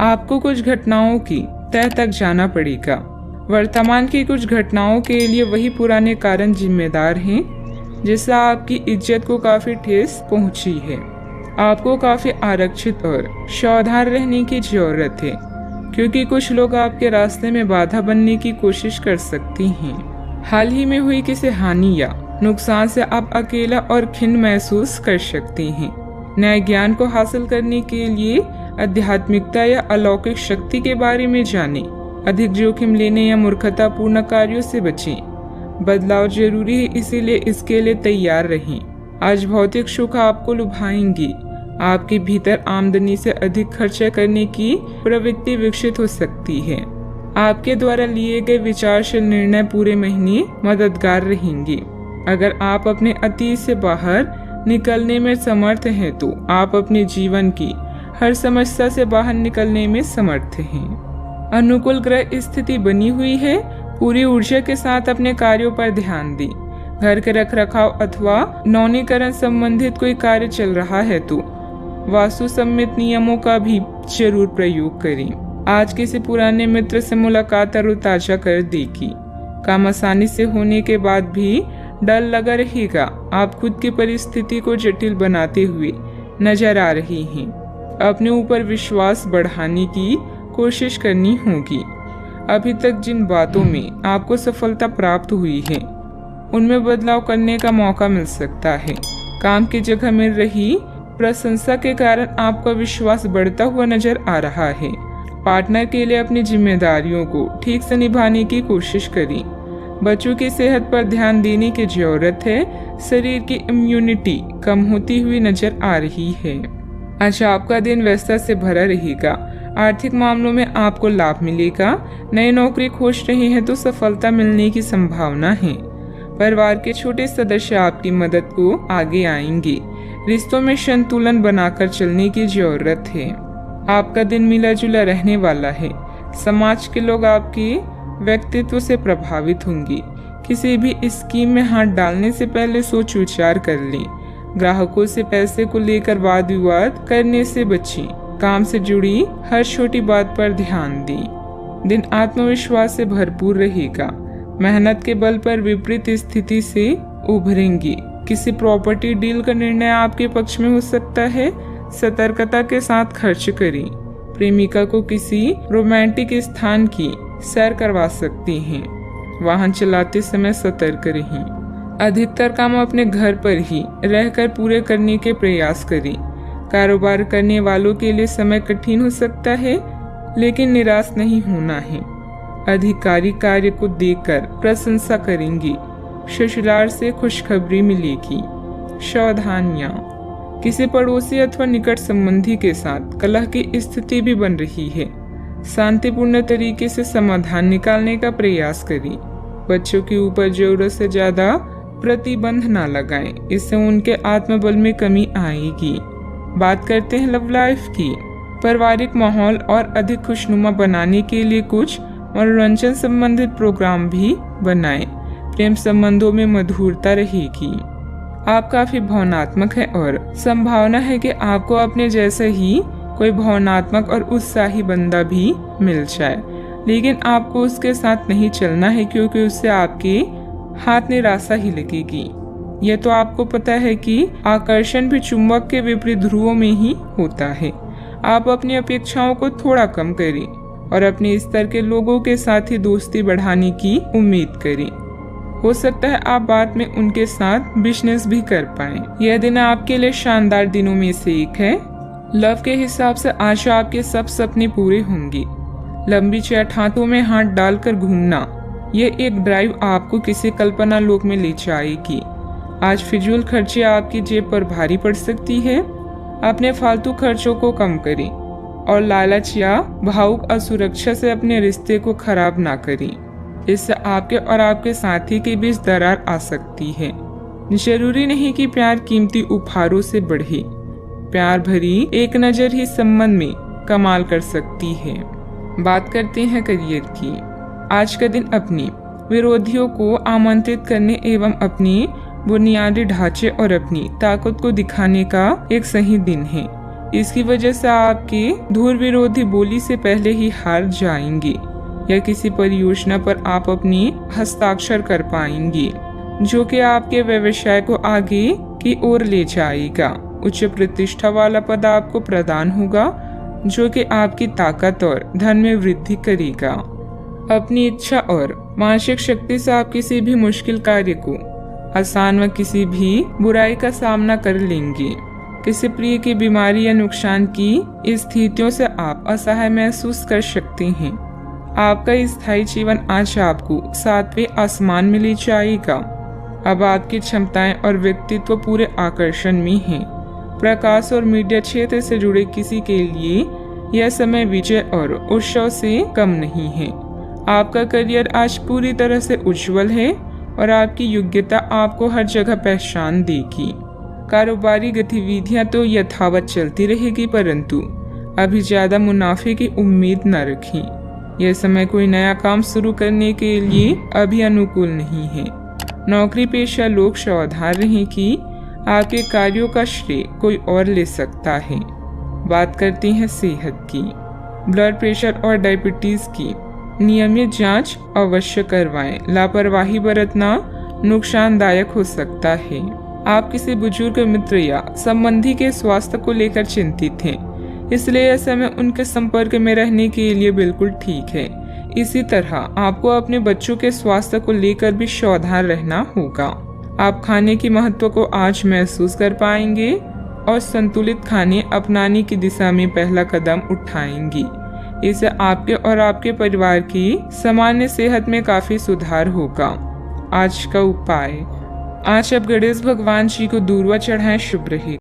आपको कुछ घटनाओं की तह तक जाना पड़ेगा। वर्तमान की कुछ घटनाओं के लिए वही पुराने कारण जिम्मेदार हैं जिससे आपकी इज्जत को काफी ठेस पहुंची है। आपको काफी आरक्षित और सावधान रहने की जरूरत है क्योंकि कुछ लोग आपके रास्ते में बाधा बनने की कोशिश कर सकती हैं। हाल ही में हुई किसी हानि या नुकसान से आप अकेला और खिन्न महसूस कर सकती हैं। नए ज्ञान को हासिल करने के लिए आध्यात्मिकता या अलौकिक शक्ति के बारे में जानें। अधिक जोखिम लेने या मूर्खतापूर्ण कार्यों से बचें। बदलाव जरूरी है, इसीलिए इसके लिए तैयार रहें। आज भौतिक सुख आपको लुभाएंगी। आपके भीतर आमदनी से अधिक खर्चा करने की प्रवृत्ति विकसित हो सकती है। आपके द्वारा लिए गए विचारशील निर्णय पूरे महीने मददगार रहेंगे। अगर आप अपने अतीत से बाहर निकलने में समर्थ हैं तो आप अपने जीवन की हर समस्या से बाहर निकलने में समर्थ हैं। अनुकूल ग्रह स्थिति बनी हुई है। पूरी ऊर्जा के साथ अपने कार्यों पर ध्यान दें। घर के रखरखाव अथवा नवीनीकरण संबंधित कोई कार्य चल रहा है तो वास्तु सम्मित नियमों का भी जरूर प्रयोग करें। आज किसी पुराने मित्र से मुलाकात तरोताजा कर देगी। काम आसानी से होने के बाद भी डर लगा रहेगा। आप खुद की परिस्थिति को जटिल बनाते हुए नजर आ रही हैं। अपने ऊपर विश्वास बढ़ाने की कोशिश करनी होगी। अभी तक जिन बातों में आपको सफलता प्राप्त हुई है उनमें बदलाव करने का मौका मिल सकता है। काम की जगह मिल रही प्रशंसा के कारण आपका विश्वास बढ़ता हुआ नजर आ रहा है। पार्टनर के लिए अपनी जिम्मेदारियों को ठीक से निभाने की कोशिश करें। बच्चों की सेहत पर ध्यान देने की जरूरत है। शरीर की इम्यूनिटी कम होती हुई नजर आ रही है। आज आपका दिन व्यस्तता से भरा रहेगा। आर्थिक मामलों में आपको लाभ मिलेगा। नई नौकरी खोज रहे हैं तो सफलता मिलने की संभावना है। परिवार के छोटे सदस्य आपकी मदद को आगे आएंगे। रिश्तों में संतुलन बनाकर चलने की जरूरत है। आपका दिन मिला जुला रहने वाला है। समाज के लोग आपके व्यक्तित्व से प्रभावित होंगे। किसी भी स्कीम में हाथ डालने से पहले सोच विचार कर लें। ग्राहकों से पैसे को लेकर वाद विवाद करने से बचें। काम से जुड़ी हर छोटी बात पर ध्यान दें। दिन आत्मविश्वास से भरपूर रहेगा। मेहनत के बल पर विपरीत स्थिति से उभरेंगे। किसी प्रॉपर्टी डील का निर्णय आपके पक्ष में हो सकता है। सतर्कता के साथ खर्च करें। प्रेमिका को किसी रोमांटिक स्थान की सैर करवा सकती हैं। वाहन चलाते समय सतर्क रहें। अधिकतर काम अपने घर पर ही रहकर पूरे करने के प्रयास करें। कारोबार करने वालों के लिए समय कठिन हो सकता है, लेकिन निराश नहीं होना है। अधिकारी कार्य को देखकर प्रशंसा करेंगे। ससुराल से खुशखबरी मिलेगी। सावधानियां, किसी पड़ोसी अथवा निकट संबंधी के साथ कलह की स्थिति भी बन रही है। शांतिपूर्ण तरीके से समाधान निकालने का प्रयास करें। बच्चों के ऊपर जरूरत से ज्यादा प्रतिबंध न लगाएं, इससे उनके आत्मबल में कमी आएगी। बात करते हैं लव लाइफ की। पारिवारिक माहौल और अधिक खुशनुमा बनाने के लिए कुछ मनोरंजन संबंधित प्रोग्राम भी बनाएं। प्रेम संबंधों में मधुरता रहेगी। आप काफी भावनात्मक है और संभावना है कि आपको अपने जैसे ही कोई भावनात्मक और उत्साही बंदा भी मिल जाए, लेकिन आपको उसके साथ नहीं चलना है क्योंकि उससे आपके हाथ निराशा ही लगेगी। यह तो आपको पता है कि आकर्षण भी चुंबक के विपरीत ध्रुवों में ही होता है। आप अपनी अपेक्षाओं को थोड़ा कम करें और अपने स्तर के लोगों के साथ ही दोस्ती बढ़ाने की उम्मीद करें। हो सकता है आप बाद में उनके साथ बिजनेस भी कर पाएं। यह दिन आपके लिए शानदार दिनों में से एक है। लव के हिसाब से आज आपके सब सपने पूरे होंगे। लंबी चैट हाथों में हाथ डालकर घूमना, ये एक ड्राइव आपको किसी कल्पना लोक में ले जाएगी। आज फिजूल खर्चे आपकी जेब पर भारी पड़ सकती है। अपने फालतू खर्चों को कम करें और लालच या भावुक असुरक्षा से अपने रिश्ते को खराब ना करें। इससे आपके और आपके साथी के बीच दरार आ सकती है। जरूरी नहीं कि प्यार कीमती उपहारों से बढ़े। प्यार भरी एक नजर ही संबंध में कमाल कर सकती है। बात करते हैं करियर की। आज का दिन अपने विरोधियों को आमंत्रित करने एवं अपनी बुनियादी ढांचे और अपनी ताकत को दिखाने का एक सही दिन है। इसकी वजह से आपकी धूल विरोधी बोली से पहले ही हार जाएंगे या किसी परियोजना पर आप अपनी हस्ताक्षर कर पाएंगे, जो कि आपके व्यवसाय को आगे की ओर ले जाएगा। उच्च प्रतिष्ठा वाला पद आपको प्रदान होगा, जो कि आपकी ताकत और धन में वृद्धि करेगा। अपनी इच्छा और मानसिक शक्ति से आप किसी भी मुश्किल कार्य को आसान व किसी भी बुराई का सामना कर लेंगे। किसी प्रिय की बीमारी या नुकसान की स्थितियों से आप असहाय महसूस कर सकते हैं। आपका स्थायी जीवन आज आपको 7वें आसमान में ले जाएगा। अब आपकी क्षमताएं और व्यक्तित्व पूरे आकर्षण में हैं। प्रकाश और मीडिया क्षेत्र से जुड़े किसी के लिए यह समय विजय और उत्सव से कम नहीं है। आपका करियर आज पूरी तरह से उज्जवल है और आपकी योग्यता आपको हर जगह पहचान देगी। कारोबारी गतिविधियां तो यथावत चलती रहेगी, परंतु अभी ज्यादा मुनाफे की उम्मीद न रखें। यह समय कोई नया काम शुरू करने के लिए अभी अनुकूल नहीं है। नौकरी पेशा लोग सावधान रहें कि आपके कार्यों का श्रेय कोई और ले सकता है। बात करते हैं सेहत की। ब्लड प्रेशर और डायबिटीज की नियमित जांच अवश्य करवाएं। लापरवाही बरतना नुकसानदायक हो सकता है। आप किसी बुजुर्ग मित्र या संबंधी के स्वास्थ्य को लेकर चिंतित हैं, इसलिए यह समय उनके संपर्क में रहने के लिए बिल्कुल ठीक है। इसी तरह आपको अपने बच्चों के स्वास्थ्य को लेकर भी सावधान रहना होगा। आप खाने की महत्व को आज महसूस कर पाएंगे और संतुलित खाने अपनाने की दिशा में पहला कदम उठाएंगे। इससे आपके और आपके परिवार की सामान्य सेहत में काफी सुधार होगा। आज का उपाय, आज आप गणेश भगवान जी को दूर्वा चढ़ाएं, शुभ रहेगा।